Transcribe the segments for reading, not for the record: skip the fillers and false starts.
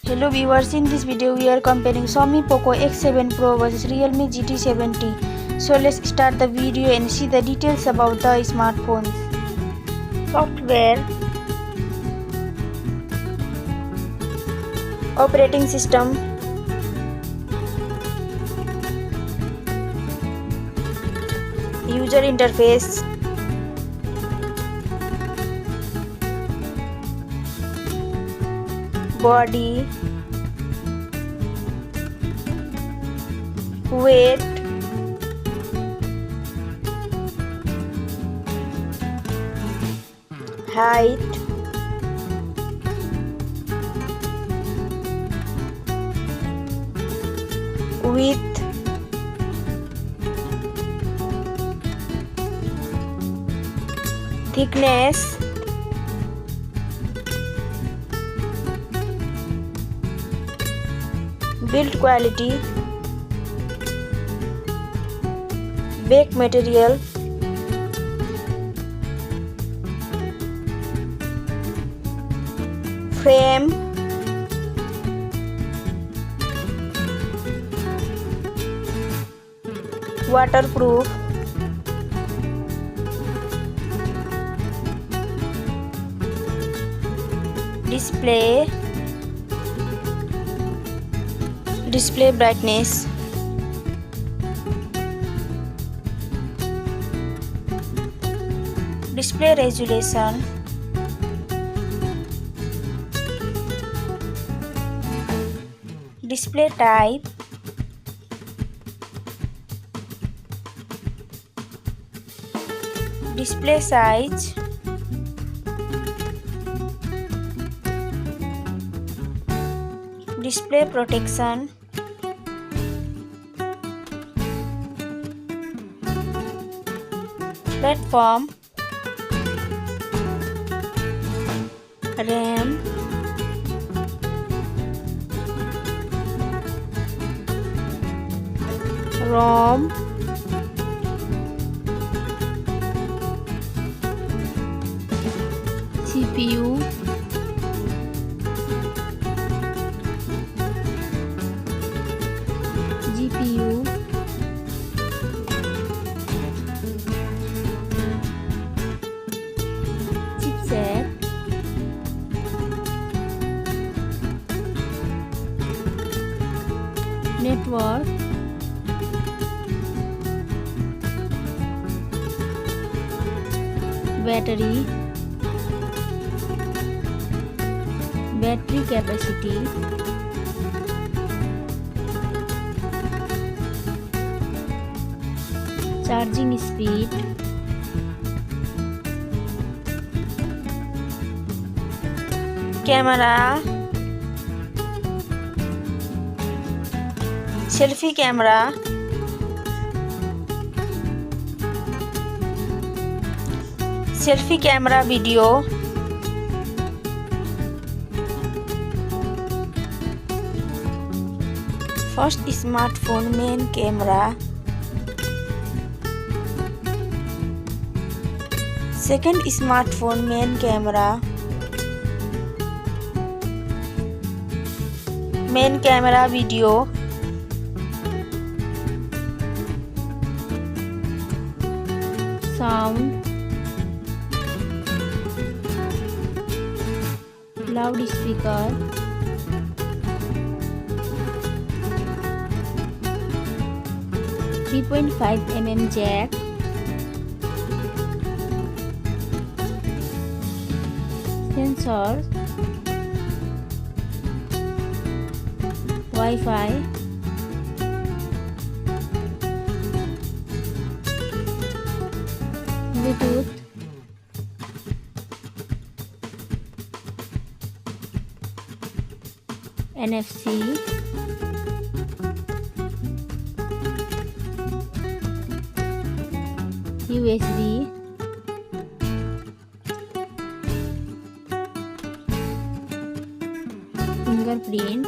Hello viewers, in this video we are comparing Xiaomi Poco X7 Pro versus Realme GT 70. So let's start the video and see the details about the smartphones. Software, operating system, user interface, body, weight, height, width, thickness, build quality, back material, frame, waterproof, display brightness, display resolution, display type, display size, display protection, platform, RAM, ROM, CPU, GPU, chipset, network, battery capacity, charging speed, camera, selfie camera, video, first smartphone main camera, second smartphone main camera, video, sound, loudspeaker, 3.5mm jack, sensor, Wi-Fi, Bluetooth, NFC, USB, fingerprint,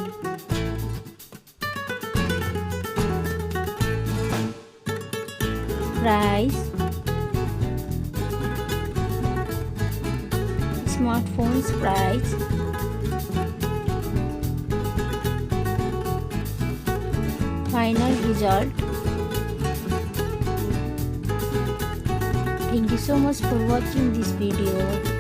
price, smartphones price, final result. Thank you so much for watching this video.